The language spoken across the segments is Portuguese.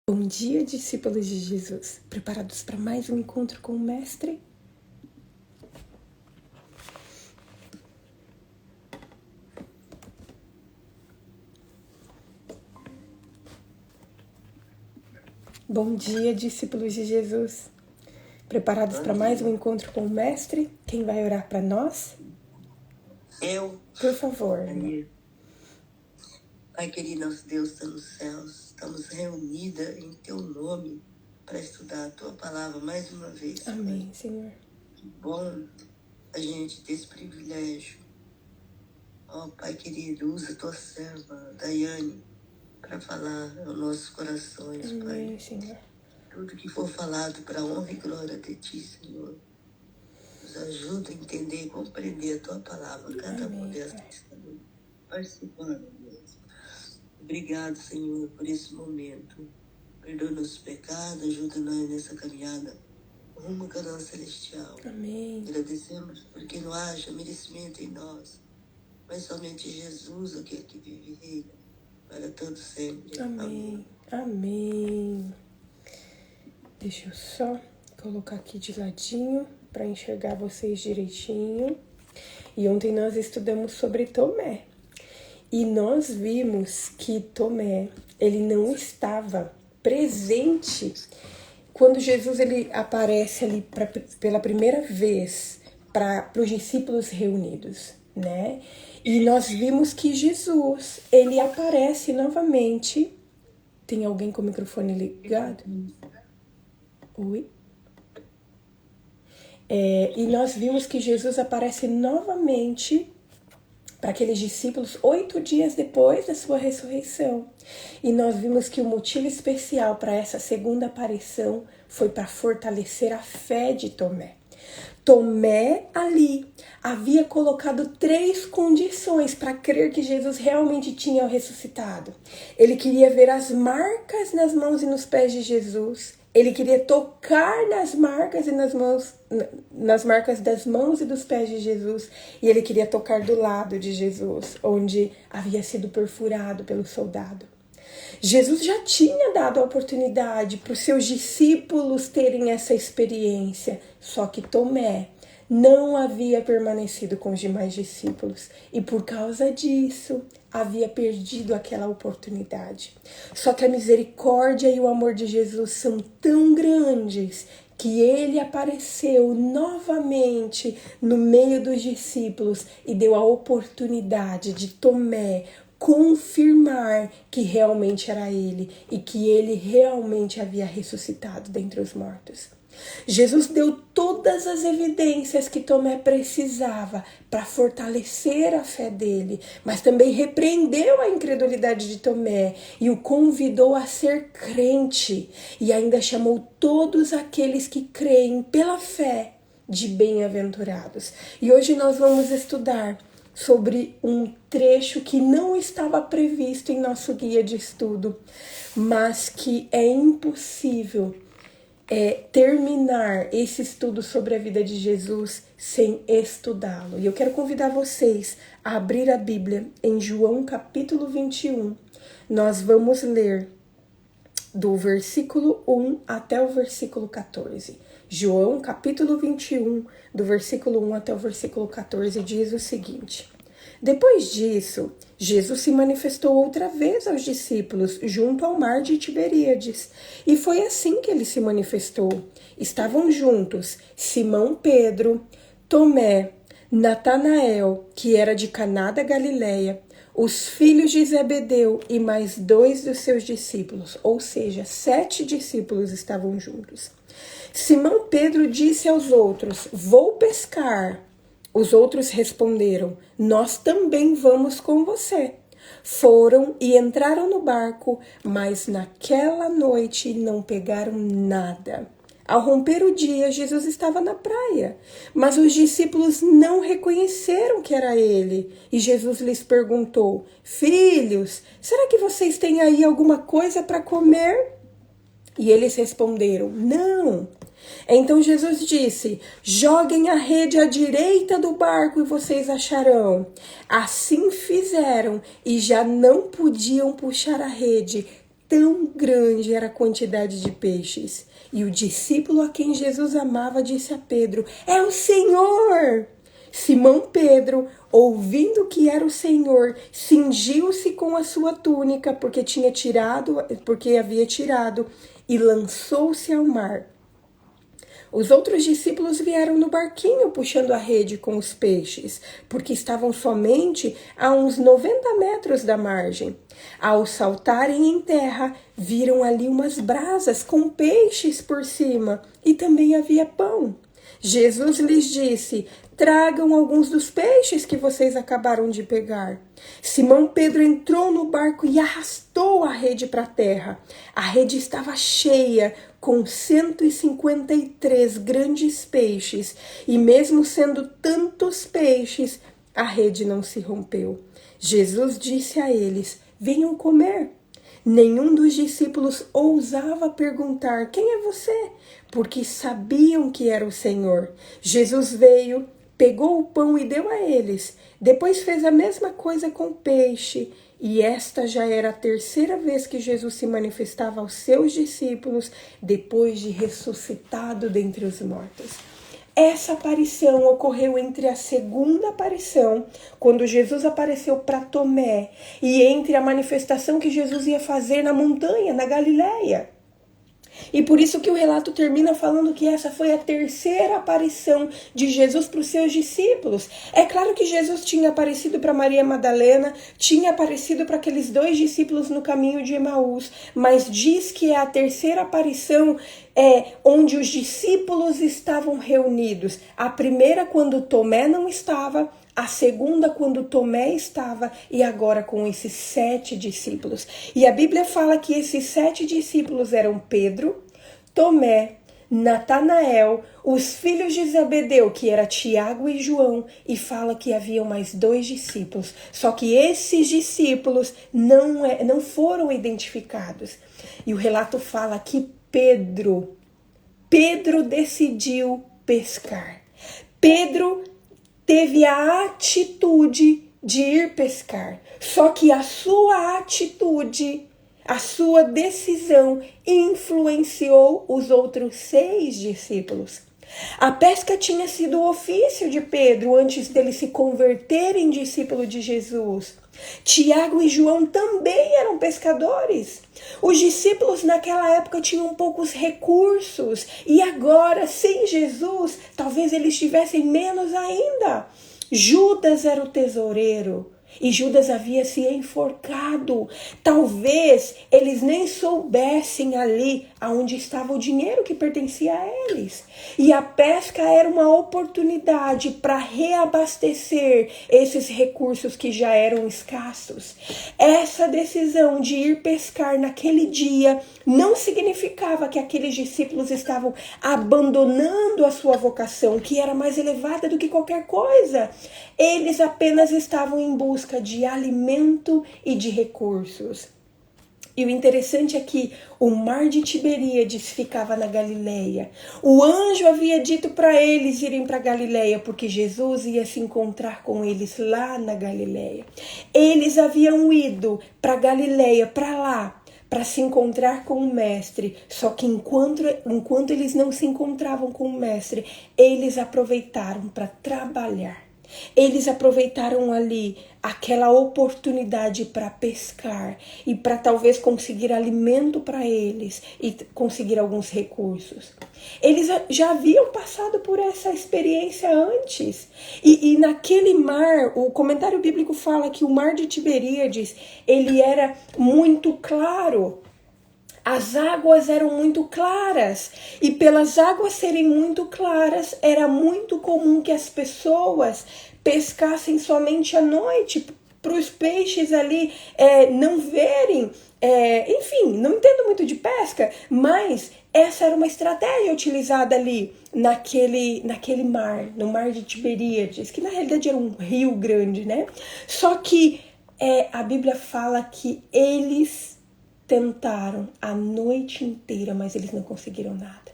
Bom dia, discípulos de Jesus. Preparados para mais um encontro com o Mestre? Bom dia, discípulos de Jesus. Preparados para mais um encontro com o Mestre? Quem vai orar para nós? Eu. Por favor. Pai querido, nosso Deus está nos céus. Estamos reunidas em Teu nome para estudar a Tua palavra mais uma vez. Amém, Pai. Senhor. Que bom a gente ter esse privilégio. Ó, Pai querido, usa Tua serva, Daiane, para falar aos nossos corações, Amém, Pai. Senhor. Tudo que for falado para a honra e glória de Ti, Senhor. Nos ajuda a entender e compreender a Tua palavra. Cada Amém, uma dessas Pai. que está participando, Deus. Obrigado, Senhor, por esse momento. Perdoa nossos pecados, ajuda nós nessa caminhada rumo ao canal celestial. Amém. Agradecemos porque não haja merecimento em nós, mas somente Jesus, aquele que vive e reina para todo sempre. Amém. Amém. Deixa eu só colocar aqui de ladinho para enxergar vocês direitinho. E ontem nós estudamos sobre Tomé. E nós vimos que Tomé, ele não estava presente quando Jesus ele aparece ali pela primeira vez para os discípulos reunidos, né? E nós vimos que Jesus, ele aparece novamente. Tem alguém com o microfone ligado? Oi? E nós vimos que Jesus aparece novamente para aqueles discípulos 8 dias depois da sua ressurreição. E nós vimos que o motivo especial para essa segunda aparição foi para fortalecer a fé de Tomé. Tomé ali havia colocado 3 condições para crer que Jesus realmente tinha ressuscitado. Ele queria ver as marcas nas mãos e nos pés de Jesus. Ele queria tocar nas marcas das mãos e dos pés de Jesus. E ele queria tocar do lado de Jesus, onde havia sido perfurado pelo soldado. Jesus já tinha dado a oportunidade para os seus discípulos terem essa experiência, só que Tomé não havia permanecido com os demais discípulos e por causa disso havia perdido aquela oportunidade. Só que a misericórdia e o amor de Jesus são tão grandes que ele apareceu novamente no meio dos discípulos e deu a oportunidade de Tomé confirmar que realmente era ele e que ele realmente havia ressuscitado dentre os mortos. Jesus deu todas as evidências que Tomé precisava para fortalecer a fé dele, mas também repreendeu a incredulidade de Tomé e o convidou a ser crente e ainda chamou todos aqueles que creem pela fé de bem-aventurados. E hoje nós vamos estudar sobre um trecho que não estava previsto em nosso guia de estudo, mas que é impossível terminar esse estudo sobre a vida de Jesus sem estudá-lo. E eu quero convidar vocês a abrir a Bíblia em João capítulo 21. Nós vamos ler do versículo 1 até o versículo 14. João capítulo 21, do versículo 1 até o versículo 14, diz o seguinte: Depois disso, Jesus se manifestou outra vez aos discípulos junto ao mar de Tiberíades. E foi assim que ele se manifestou. Estavam juntos Simão Pedro, Tomé, Natanael, que era de Caná da Galileia, os filhos de Zebedeu e mais 2 dos seus discípulos, ou seja, 7 discípulos estavam juntos. Simão Pedro disse aos outros: Vou pescar. Os outros responderam: Nós também vamos com você. Foram e entraram no barco, mas naquela noite não pegaram nada. Ao romper o dia, Jesus estava na praia, mas os discípulos não reconheceram que era ele. E Jesus lhes perguntou: Filhos, será que vocês têm aí alguma coisa para comer? E eles responderam: Não. Então Jesus disse: Joguem a rede à direita do barco e vocês acharão. Assim fizeram e já não podiam puxar a rede, tão grande era a quantidade de peixes. E o discípulo a quem Jesus amava disse a Pedro: é o Senhor! Simão Pedro, ouvindo que era o Senhor, cingiu-se com a sua túnica, porque havia tirado, e lançou-se ao mar. Os outros discípulos vieram no barquinho puxando a rede com os peixes, porque estavam somente a uns 90 metros da margem. Ao saltarem em terra, viram ali umas brasas com peixes por cima e também havia pão. Jesus lhes disse: tragam alguns dos peixes que vocês acabaram de pegar. Simão Pedro entrou no barco e arrastou a rede para a terra. A rede estava cheia, com 153 grandes peixes, e mesmo sendo tantos peixes, a rede não se rompeu. Jesus disse a eles: venham comer. Nenhum dos discípulos ousava perguntar: quem é você? Porque sabiam que era o Senhor. Jesus veio, pegou o pão e deu a eles. Depois fez a mesma coisa com o peixe. E esta já era a terceira vez que Jesus se manifestava aos seus discípulos depois de ressuscitado dentre os mortos. Essa aparição ocorreu entre a segunda aparição, quando Jesus apareceu para Tomé, e entre a manifestação que Jesus ia fazer na montanha, na Galileia. E por isso que o relato termina falando que essa foi a terceira aparição de Jesus para os seus discípulos. É claro que Jesus tinha aparecido para Maria Madalena, tinha aparecido para aqueles 2 discípulos no caminho de Emaús, mas diz que é a terceira aparição onde os discípulos estavam reunidos. A primeira quando Tomé não estava, a segunda quando Tomé estava, e agora com esses 7 discípulos. E a Bíblia fala que esses 7 discípulos eram Pedro, Tomé, Natanael, os filhos de Zebedeu, que era Tiago e João, e fala que haviam mais 2 discípulos. Só que esses discípulos não foram identificados. E o relato fala que Pedro decidiu pescar. Pedro teve a atitude de ir pescar. Só que a sua atitude, a sua decisão influenciou os outros 6 discípulos. A pesca tinha sido o ofício de Pedro antes dele se converter em discípulo de Jesus. Tiago e João também eram pescadores. Os discípulos naquela época tinham poucos recursos e agora, sem Jesus, talvez eles tivessem menos ainda. Judas era o tesoureiro. E Judas havia se enforcado. Talvez eles nem soubessem ali aonde estava o dinheiro que pertencia a eles. E a pesca era uma oportunidade para reabastecer esses recursos que já eram escassos. Essa decisão de ir pescar naquele dia não significava que aqueles discípulos estavam abandonando a sua vocação, que era mais elevada do que qualquer coisa. Eles apenas estavam em busca de alimento e de recursos. E o interessante é que o mar de Tiberíades ficava na Galileia. O anjo havia dito para eles irem para Galileia, porque Jesus ia se encontrar com eles lá na Galileia. Eles haviam ido para Galileia, para lá, para se encontrar com o mestre. Só que enquanto eles não se encontravam com o mestre, eles aproveitaram para trabalhar. Eles aproveitaram ali aquela oportunidade para pescar e para talvez conseguir alimento para eles e conseguir alguns recursos. Eles já haviam passado por essa experiência antes. E naquele mar, o comentário bíblico fala que o mar de Tiberíades, ele era muito claro. As águas eram muito claras e pelas águas serem muito claras, era muito comum que as pessoas pescassem somente à noite, para os peixes ali não verem. Enfim, não entendo muito de pesca, mas essa era uma estratégia utilizada ali naquele mar, no mar de Tiberíades, que na realidade era um rio grande, né? Só que a Bíblia fala que eles tentaram a noite inteira, mas eles não conseguiram nada.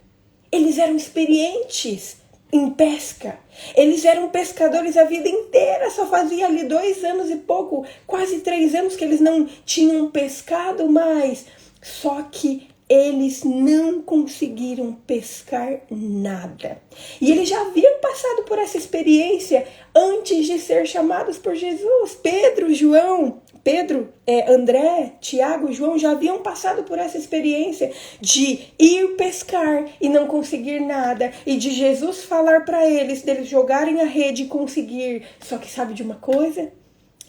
Eles eram experientes em pesca. Eles eram pescadores a vida inteira. Só fazia ali 2 anos e pouco, quase 3 anos que eles não tinham pescado mais. Só que eles não conseguiram pescar nada. E eles já haviam passado por essa experiência antes de ser chamados por Jesus. André, Tiago e João já haviam passado por essa experiência de ir pescar e não conseguir nada. E de Jesus falar para eles, deles jogarem a rede e conseguir. Só que sabe de uma coisa?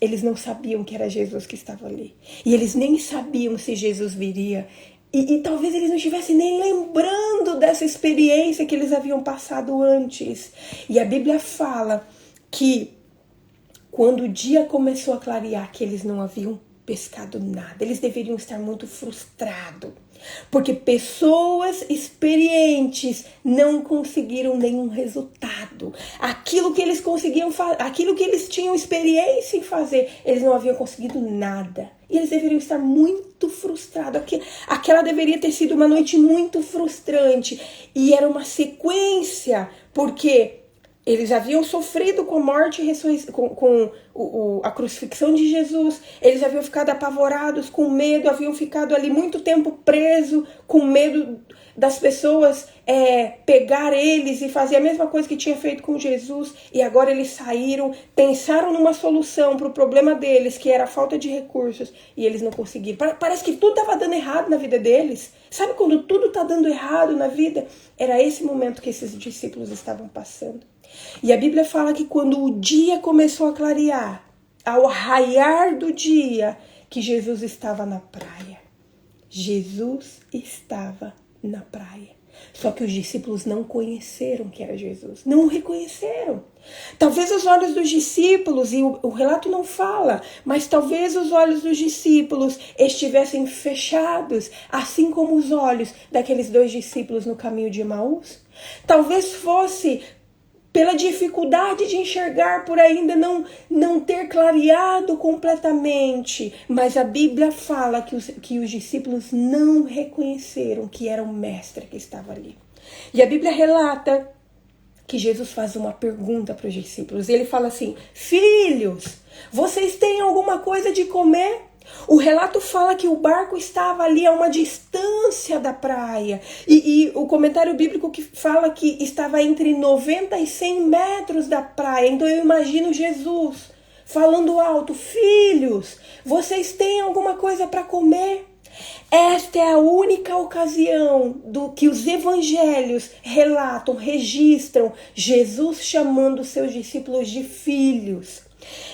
Eles não sabiam que era Jesus que estava ali. E eles nem sabiam se Jesus viria. E talvez eles não estivessem nem lembrando dessa experiência que eles haviam passado antes. E a Bíblia fala que quando o dia começou a clarear, que eles não haviam pescado nada. Eles deveriam estar muito frustrados. Porque pessoas experientes não conseguiram nenhum resultado. Aquilo que eles conseguiam fazer, aquilo que eles tinham experiência em fazer, eles não haviam conseguido nada. E eles deveriam estar muito frustrados. Aquela deveria ter sido uma noite muito frustrante. E era uma sequência, porque eles haviam sofrido com a morte e com a crucifixão de Jesus. Eles haviam ficado apavorados, com medo, haviam ficado ali muito tempo presos, com medo das pessoas pegar eles e fazer a mesma coisa que tinha feito com Jesus. E agora eles saíram, pensaram numa solução para o problema deles, que era a falta de recursos, e eles não conseguiram. Parece que tudo estava dando errado na vida deles. Sabe quando tudo está dando errado na vida? Era esse momento que esses discípulos estavam passando. E a Bíblia fala que quando o dia começou a clarear, ao raiar do dia, que Jesus estava na praia. Jesus estava na praia. Só que os discípulos não conheceram que era Jesus. Não o reconheceram. Talvez os olhos dos discípulos, e o relato não fala, mas talvez os olhos dos discípulos estivessem fechados, assim como os olhos daqueles 2 discípulos no caminho de Emaús. Talvez fosse pela dificuldade de enxergar, por ainda não ter clareado completamente. Mas a Bíblia fala que os discípulos não reconheceram que era o mestre que estava ali. E a Bíblia relata que Jesus faz uma pergunta para os discípulos. Ele fala assim: filhos, vocês têm alguma coisa de comer? O relato fala que o barco estava ali a uma distância da praia. E o comentário bíblico que fala que estava entre 90 e 100 metros da praia. Então eu imagino Jesus falando alto: filhos, vocês têm alguma coisa para comer? Esta é a única ocasião que os evangelhos relatam, registram Jesus chamando seus discípulos de filhos.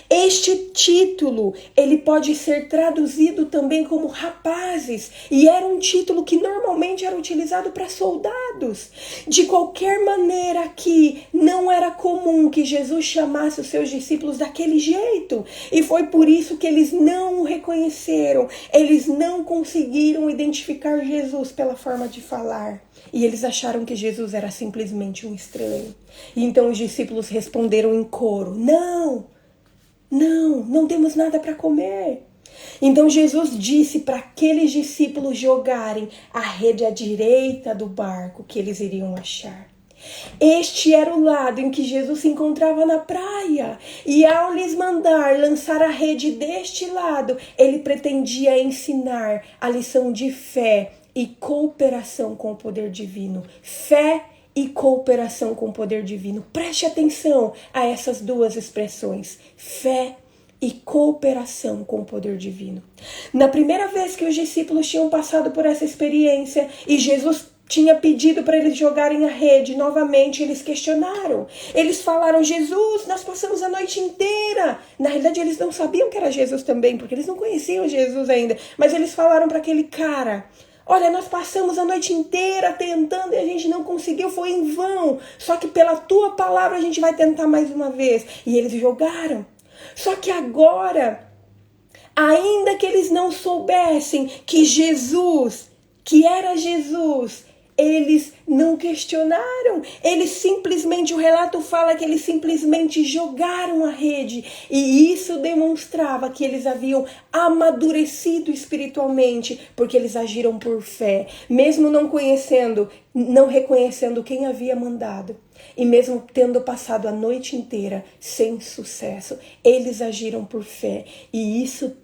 Este título, ele pode ser traduzido também como rapazes, e era um título que normalmente era utilizado para soldados. De qualquer maneira que não era comum que Jesus chamasse os seus discípulos daquele jeito, e foi por isso que eles não o reconheceram, eles não conseguiram identificar Jesus pela forma de falar. E eles acharam que Jesus era simplesmente um estranho. E então os discípulos responderam em coro: não temos nada para comer. Então Jesus disse para aqueles discípulos jogarem a rede à direita do barco que eles iriam achar. Este era o lado em que Jesus se encontrava na praia. E ao lhes mandar lançar a rede deste lado, ele pretendia ensinar a lição de fé e cooperação com o poder divino. Fé e cooperação com o poder divino. Preste atenção a essas 2 expressões: fé e cooperação com o poder divino. Na primeira vez que os discípulos tinham passado por essa experiência e Jesus tinha pedido para eles jogarem a rede novamente, eles questionaram. Eles falaram: Jesus, nós passamos a noite inteira. Na realidade, eles não sabiam que era Jesus também, porque eles não conheciam Jesus ainda. Mas eles falaram para aquele cara: olha, nós passamos a noite inteira tentando e a gente não conseguiu, foi em vão. Só que pela tua palavra a gente vai tentar mais uma vez. E eles jogaram. Só que agora, ainda que eles não soubessem que Jesus, que era Jesus, eles não questionaram. Eles simplesmente, o relato fala que eles simplesmente jogaram a rede. E isso demonstrava que eles haviam amadurecido espiritualmente, porque eles agiram por fé, mesmo não reconhecendo quem havia mandado. E mesmo tendo passado a noite inteira sem sucesso, eles agiram por fé. E isso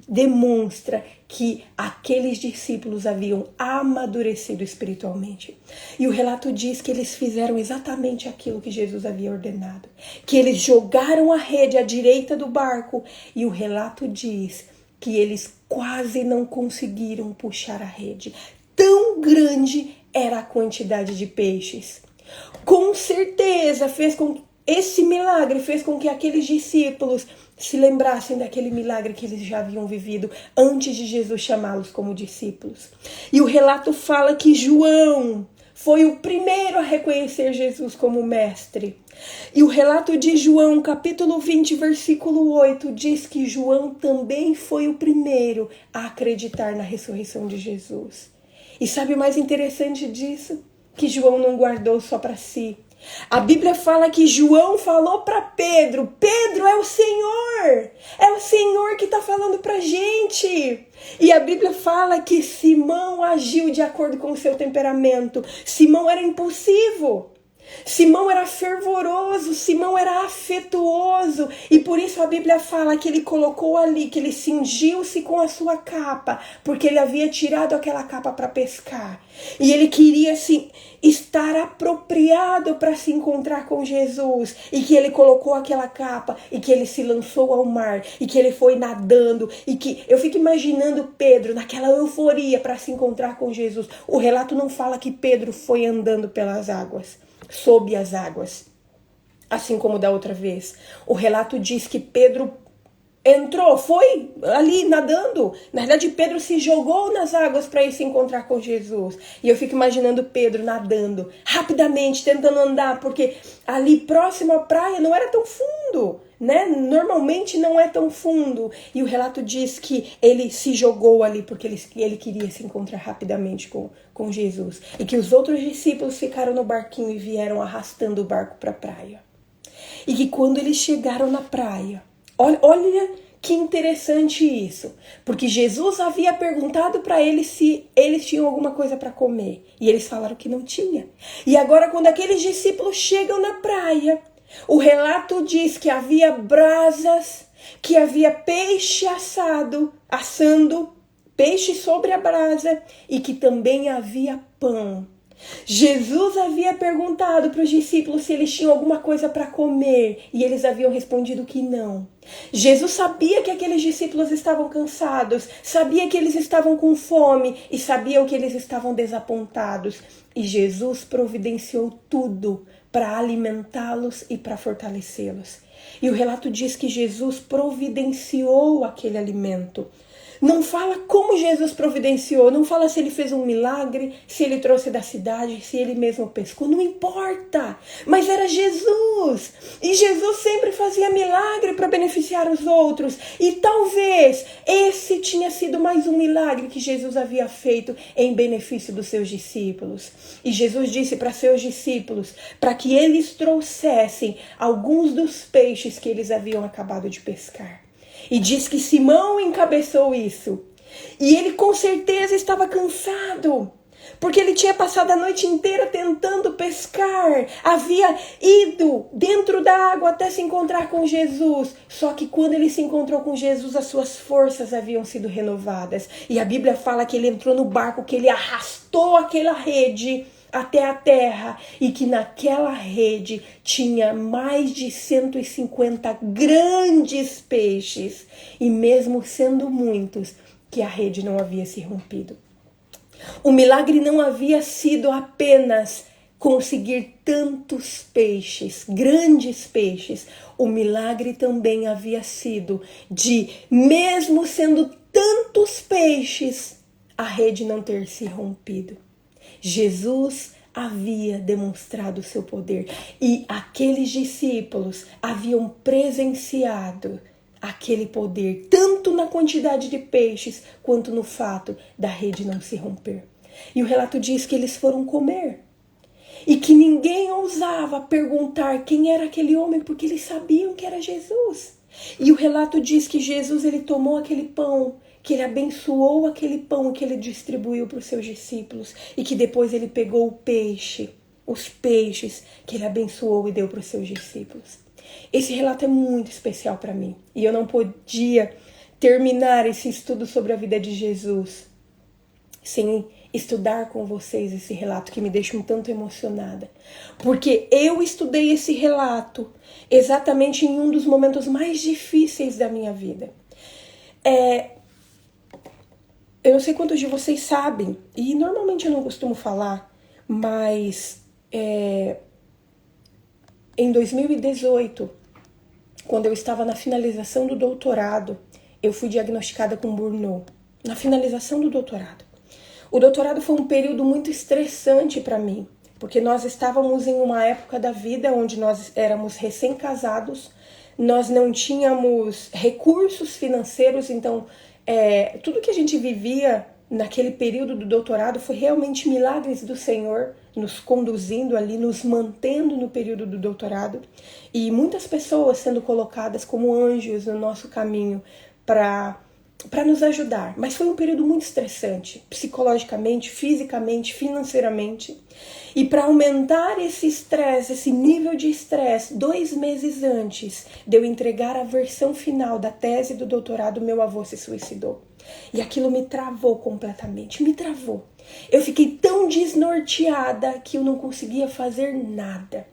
demonstra que aqueles discípulos haviam amadurecido espiritualmente. E o relato diz que eles fizeram exatamente aquilo que Jesus havia ordenado, que eles jogaram a rede à direita do barco, e o relato diz que eles quase não conseguiram puxar a rede. Tão grande era a quantidade de peixes. Com certeza esse milagre fez com que aqueles discípulos se lembrassem daquele milagre que eles já haviam vivido antes de Jesus chamá-los como discípulos. E o relato fala que João foi o primeiro a reconhecer Jesus como mestre. E o relato de João, capítulo 20, versículo 8, diz que João também foi o primeiro a acreditar na ressurreição de Jesus. E sabe o mais interessante disso? Que João não guardou só para si. A Bíblia fala que João falou para Pedro: Pedro, é o Senhor que está falando para a gente. E a Bíblia fala que Simão agiu de acordo com o seu temperamento. Simão era impulsivo. Simão era fervoroso, Simão era afetuoso, e por isso a Bíblia fala que ele colocou ali, que ele cingiu-se com a sua capa, porque ele havia tirado aquela capa para pescar. E ele queria estar apropriado para se encontrar com Jesus, e que ele colocou aquela capa, e que ele se lançou ao mar, e que ele foi nadando, e que eu fico imaginando Pedro naquela euforia para se encontrar com Jesus. O relato não fala que Pedro foi andando pelas águas, sob as águas, assim como da outra vez. O relato diz que Pedro entrou, foi ali nadando. Na verdade, Pedro se jogou nas águas para ir se encontrar com Jesus. E eu fico imaginando Pedro nadando rapidamente, tentando andar, porque ali próximo à praia não era tão fundo, né? Normalmente não é tão fundo. E o relato diz que ele se jogou ali porque ele queria se encontrar rapidamente com Jesus. E que os outros discípulos ficaram no barquinho e vieram arrastando o barco para a praia. E que quando eles chegaram na praia, olha que interessante isso. Porque Jesus havia perguntado para eles se eles tinham alguma coisa para comer. E eles falaram que não tinha. E agora, quando aqueles discípulos chegam na praia, o relato diz que havia brasas, que havia peixe assando peixe sobre a brasa, e que também havia pão. Jesus havia perguntado para os discípulos se eles tinham alguma coisa para comer, e eles haviam respondido que não. Jesus sabia que aqueles discípulos estavam cansados, sabia que eles estavam com fome e sabia que eles estavam desapontados. E Jesus providenciou tudo para alimentá-los e para fortalecê-los. E o relato diz que Jesus providenciou aquele alimento. Não fala como Jesus providenciou, não fala se ele fez um milagre, se ele trouxe da cidade, se ele mesmo pescou, não importa. Mas era Jesus, e Jesus sempre fazia milagre para beneficiar os outros. E talvez esse tinha sido mais um milagre que Jesus havia feito em benefício dos seus discípulos. E Jesus disse para seus discípulos para que eles trouxessem alguns dos peixes que eles haviam acabado de pescar. E diz que Simão encabeçou isso. E ele com certeza estava cansado, porque ele tinha passado a noite inteira tentando pescar. Havia ido dentro da água até se encontrar com Jesus. Só que quando ele se encontrou com Jesus, as suas forças haviam sido renovadas. E a Bíblia fala que ele entrou no barco, que ele arrastou aquela rede até a terra, e que naquela rede tinha mais de 150 grandes peixes, e mesmo sendo muitos, que a rede não havia se rompido. O milagre não havia sido apenas conseguir tantos peixes, grandes peixes. O milagre também havia sido de, mesmo sendo tantos peixes, a rede não ter se rompido. Jesus havia demonstrado o seu poder, e aqueles discípulos haviam presenciado aquele poder, tanto na quantidade de peixes, quanto no fato da rede não se romper. E o relato diz que eles foram comer, e que ninguém ousava perguntar quem era aquele homem, porque eles sabiam que era Jesus. E o relato diz que Jesus, ele tomou aquele pão, que ele abençoou aquele pão que ele distribuiu para os seus discípulos, e que depois ele pegou os peixes que ele abençoou e deu para os seus discípulos. Esse relato é muito especial para mim, e eu não podia terminar esse estudo sobre a vida de Jesus sem estudar com vocês esse relato que me deixa um tanto emocionada. Porque eu estudei esse relato exatamente em um dos momentos mais difíceis da minha vida. Eu não sei quantos de vocês sabem, e normalmente eu não costumo falar, mas em 2018, quando eu estava na finalização do doutorado, eu fui diagnosticada com burnout. Na finalização do doutorado. O doutorado foi um período muito estressante para mim, porque nós estávamos em uma época da vida onde nós éramos recém-casados, nós não tínhamos recursos financeiros, então tudo que a gente vivia naquele período do doutorado foi realmente milagres do Senhor nos conduzindo ali, nos mantendo no período do doutorado, e muitas pessoas sendo colocadas como anjos no nosso caminho para nos ajudar. Mas foi um período muito estressante, psicologicamente, fisicamente, financeiramente. E para aumentar esse estresse, esse nível de estresse, 2 meses antes de eu entregar a versão final da tese do doutorado, meu avô se suicidou. E aquilo me travou completamente, me travou. Eu fiquei tão desnorteada que eu não conseguia fazer nada.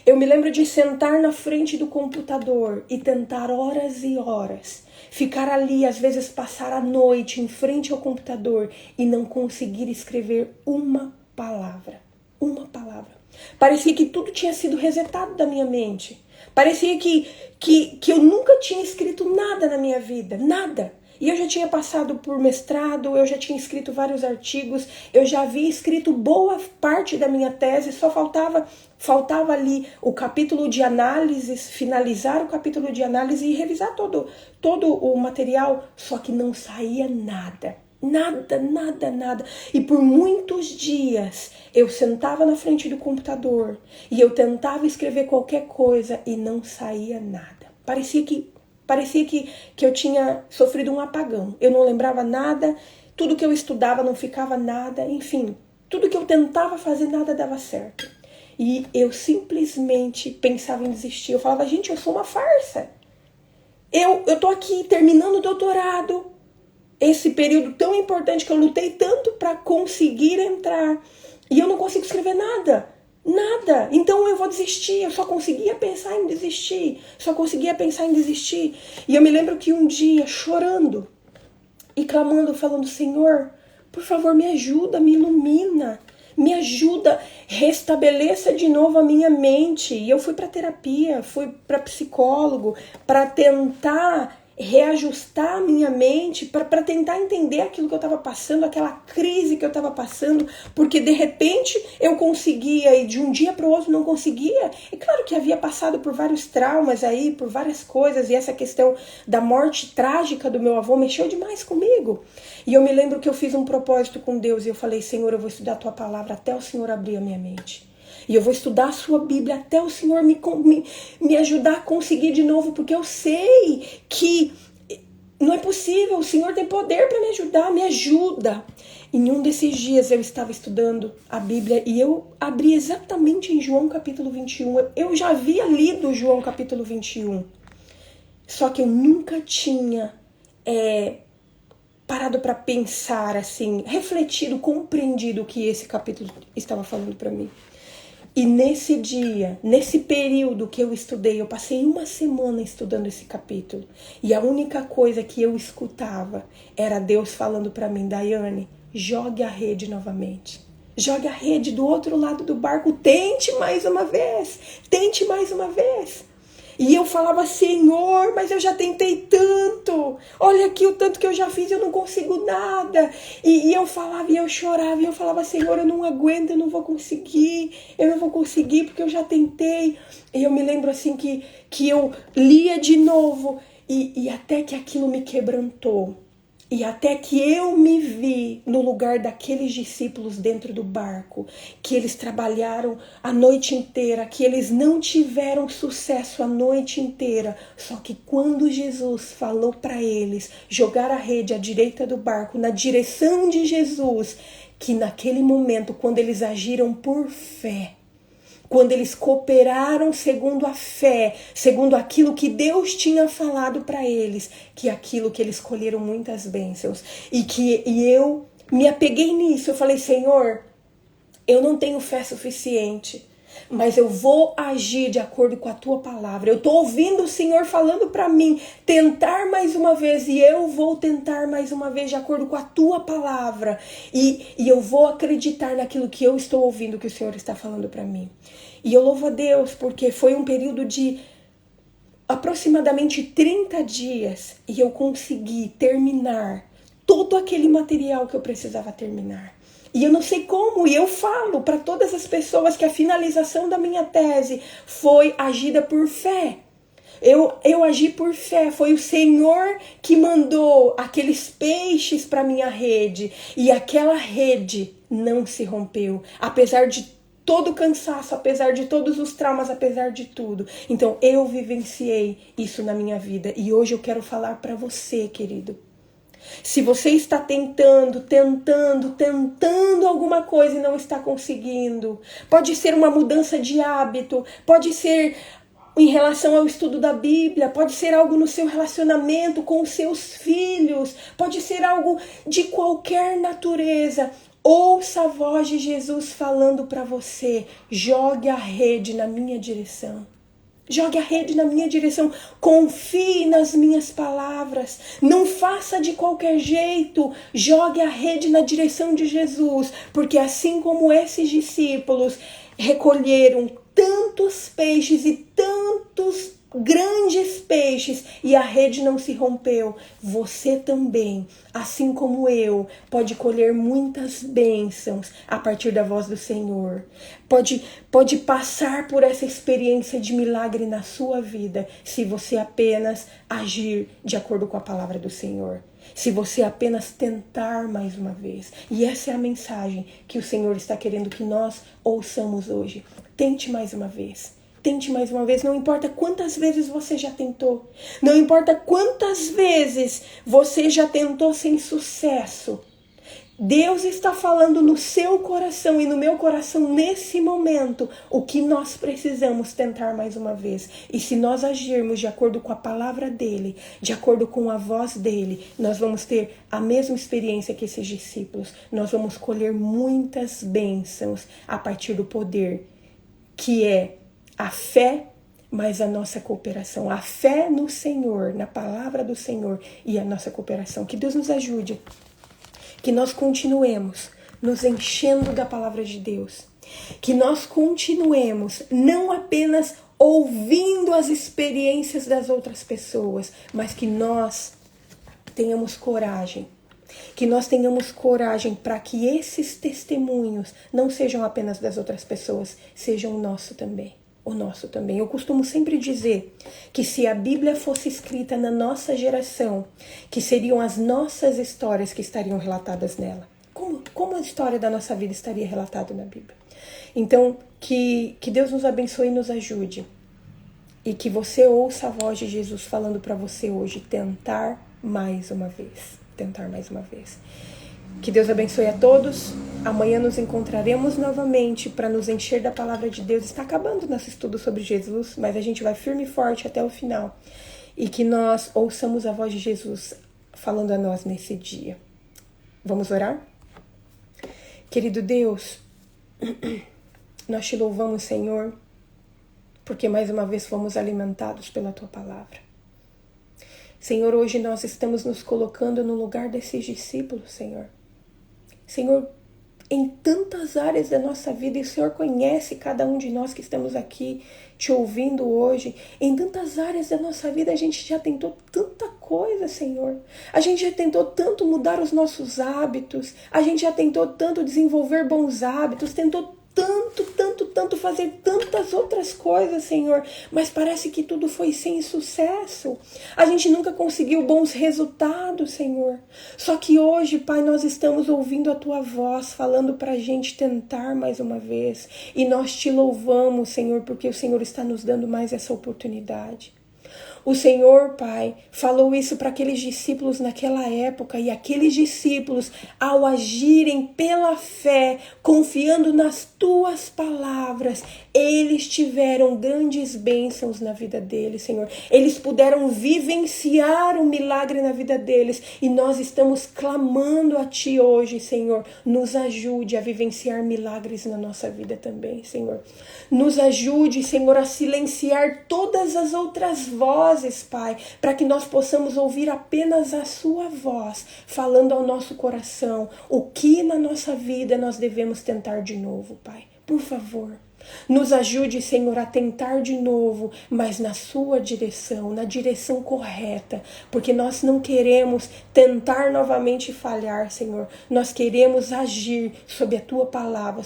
Eu me lembro de sentar na frente do computador e tentar horas e horas. Ficar ali, às vezes passar a noite em frente ao computador e não conseguir escrever uma palavra. Uma palavra. Parecia que tudo tinha sido resetado da minha mente. Parecia que eu nunca tinha escrito nada na minha vida, nada. E eu já tinha passado por mestrado, eu já tinha escrito vários artigos, eu já havia escrito boa parte da minha tese, só faltava ali o capítulo de análises, finalizar o capítulo de análise e revisar todo o material, só que não saía nada. Nada. E por muitos dias eu sentava na frente do computador e eu tentava escrever qualquer coisa e não saía nada. Parecia que eu tinha sofrido um apagão. Eu não lembrava nada, tudo que eu estudava não ficava nada, enfim, tudo que eu tentava fazer nada dava certo. E eu simplesmente pensava em desistir. Eu falava, gente, eu sou uma farsa. Eu tô aqui terminando o doutorado, esse período tão importante que eu lutei tanto para conseguir entrar, e eu não consigo escrever nada. Então eu vou desistir. Eu só conseguia pensar em desistir. E eu me lembro que um dia, chorando e clamando, falando, Senhor, por favor, me ajuda, me ilumina, me ajuda, restabeleça de novo a minha mente. E eu fui para terapia, fui para psicólogo, para tentar reajustar a minha mente, para tentar entender aquilo que eu estava passando, aquela crise que eu estava passando, porque de repente eu conseguia e de um dia para o outro não conseguia. E claro que havia passado por vários traumas aí, por várias coisas, e essa questão da morte trágica do meu avô mexeu demais comigo. E eu me lembro que eu fiz um propósito com Deus e eu falei, Senhor, eu vou estudar a tua palavra até o Senhor abrir a minha mente. E eu vou estudar a sua Bíblia até o Senhor me ajudar a conseguir de novo, porque eu sei que não é possível, o Senhor tem poder para me ajudar, me ajuda. Em um desses dias eu estava estudando a Bíblia e eu abri exatamente em João capítulo 21. Eu já havia lido João capítulo 21, só que eu nunca tinha parado para pensar assim, refletido, compreendido o que esse capítulo estava falando para mim. E nesse dia, nesse período que eu estudei, eu passei 1 semana estudando esse capítulo. E a única coisa que eu escutava era Deus falando para mim, Daiane, jogue a rede novamente. Jogue a rede do outro lado do barco, tente mais uma vez. E eu falava, Senhor, mas eu já tentei tanto. Olha aqui o tanto que eu já fiz, eu não consigo nada. E eu falava, e eu chorava, e eu falava, Senhor, eu não aguento, eu não vou conseguir porque eu já tentei. E eu me lembro assim que eu lia de novo e até que aquilo me quebrantou. E até que eu me vi no lugar daqueles discípulos dentro do barco, que eles trabalharam a noite inteira, que eles não tiveram sucesso a noite inteira. Só que quando Jesus falou para eles jogar a rede à direita do barco, na direção de Jesus, que naquele momento, quando eles agiram por fé, quando eles cooperaram segundo a fé, segundo aquilo que Deus tinha falado para eles, que aquilo que eles colheram muitas bênçãos. E eu me apeguei nisso, eu falei, Senhor, eu não tenho fé suficiente, mas eu vou agir de acordo com a tua palavra. Eu estou ouvindo o Senhor falando para mim, tentar mais uma vez, e eu vou tentar mais uma vez de acordo com a tua palavra. E eu vou acreditar naquilo que eu estou ouvindo que o Senhor está falando para mim. E eu louvo a Deus, porque foi um período de aproximadamente 30 dias, e eu consegui terminar todo aquele material que eu precisava terminar. E eu não sei como, e eu falo para todas as pessoas que a finalização da minha tese foi agida por fé. Eu agi por fé, foi o Senhor que mandou aqueles peixes para minha rede, e aquela rede não se rompeu, apesar de todo o cansaço, apesar de todos os traumas, apesar de tudo. Então eu vivenciei isso na minha vida, e hoje eu quero falar para você, querido. Se você está tentando alguma coisa e não está conseguindo, pode ser uma mudança de hábito, pode ser em relação ao estudo da Bíblia, pode ser algo no seu relacionamento com os seus filhos, pode ser algo de qualquer natureza. Ouça a voz de Jesus falando para você, jogue a rede na minha direção. Jogue a rede na minha direção, confie nas minhas palavras, não faça de qualquer jeito, jogue a rede na direção de Jesus, porque assim como esses discípulos recolheram tantos peixes e tantos grandes peixes e a rede não se rompeu, você também, assim como eu, pode colher muitas bênçãos a partir da voz do Senhor. Pode passar por essa experiência de milagre na sua vida, se você apenas agir de acordo com a palavra do Senhor. Se você apenas tentar mais uma vez. E essa é a mensagem que o Senhor está querendo que nós ouçamos hoje. Tente mais uma vez. Tente mais uma vez, não importa quantas vezes você já tentou. Não importa quantas vezes você já tentou sem sucesso. Deus está falando no seu coração e no meu coração nesse momento o que nós precisamos tentar mais uma vez. E se nós agirmos de acordo com a palavra dele, de acordo com a voz dele, nós vamos ter a mesma experiência que esses discípulos. Nós vamos colher muitas bênçãos a partir do poder que é a fé, mas a nossa cooperação. A fé no Senhor, na palavra do Senhor e a nossa cooperação. Que Deus nos ajude. Que nós continuemos nos enchendo da palavra de Deus. Que nós continuemos não apenas ouvindo as experiências das outras pessoas, mas que nós tenhamos coragem. Que nós tenhamos coragem para que esses testemunhos não sejam apenas das outras pessoas, sejam o nosso também. Eu costumo sempre dizer que se a Bíblia fosse escrita na nossa geração, que seriam as nossas histórias que estariam relatadas nela. Como a história da nossa vida estaria relatada na Bíblia? Então, que Deus nos abençoe e nos ajude. E que você ouça a voz de Jesus falando para você hoje, tentar mais uma vez. Que Deus abençoe a todos. Amanhã nos encontraremos novamente para nos encher da palavra de Deus. Está acabando nosso estudo sobre Jesus, mas a gente vai firme e forte até o final. E que nós ouçamos a voz de Jesus falando a nós nesse dia. Vamos orar? Querido Deus, nós te louvamos, Senhor, porque mais uma vez fomos alimentados pela tua palavra. Senhor, hoje nós estamos nos colocando no lugar desses discípulos, Senhor. Senhor, em tantas áreas da nossa vida, e o Senhor conhece cada um de nós que estamos aqui te ouvindo hoje. Em tantas áreas da nossa vida a gente já tentou tanta coisa, Senhor. A gente já tentou tanto mudar os nossos hábitos. A gente já tentou tanto desenvolver bons hábitos. Tentou tanto fazer tantas outras coisas, Senhor, mas parece que tudo foi sem sucesso. A gente nunca conseguiu bons resultados, Senhor. Só que hoje, Pai, nós estamos ouvindo a Tua voz falando pra gente tentar mais uma vez. E nós te louvamos, Senhor, porque o Senhor está nos dando mais essa oportunidade. O Senhor, Pai, falou isso para aqueles discípulos naquela época, e aqueles discípulos, ao agirem pela fé, confiando nas tuas palavras, eles tiveram grandes bênçãos na vida deles, Senhor. Eles puderam vivenciar um milagre na vida deles, e nós estamos clamando a Ti hoje, Senhor. Nos ajude a vivenciar milagres na nossa vida também, Senhor. Nos ajude, Senhor, a silenciar todas as outras vozes, Pai, para que nós possamos ouvir apenas a Sua voz, falando ao nosso coração o que na nossa vida nós devemos tentar de novo, Pai. Por favor, nos ajude, Senhor, a tentar de novo, mas na Sua direção, na direção correta, porque nós não queremos tentar novamente e falhar, Senhor. Nós queremos agir sob a Tua palavra,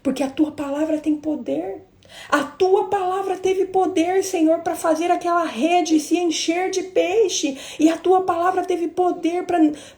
porque a Tua palavra tem poder. A Tua palavra teve poder, Senhor, para fazer aquela rede se encher de peixe. E a Tua palavra teve poder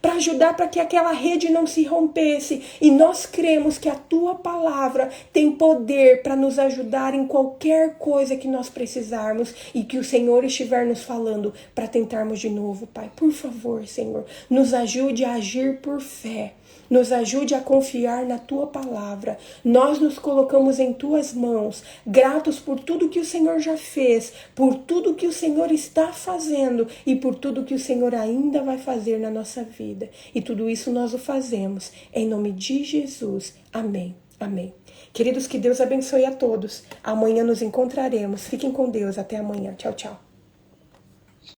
para ajudar para que aquela rede não se rompesse. E nós cremos que a Tua palavra tem poder para nos ajudar em qualquer coisa que nós precisarmos e que o Senhor estiver nos falando para tentarmos de novo, Pai. Por favor, Senhor, nos ajude a agir por fé. Nos ajude a confiar na Tua palavra. Nós nos colocamos em Tuas mãos, gratos por tudo que o Senhor já fez, por tudo que o Senhor está fazendo e por tudo que o Senhor ainda vai fazer na nossa vida. E tudo isso nós o fazemos em nome de Jesus. Amém. Amém. Queridos, que Deus abençoe a todos. Amanhã nos encontraremos. Fiquem com Deus. Até amanhã. Tchau, tchau.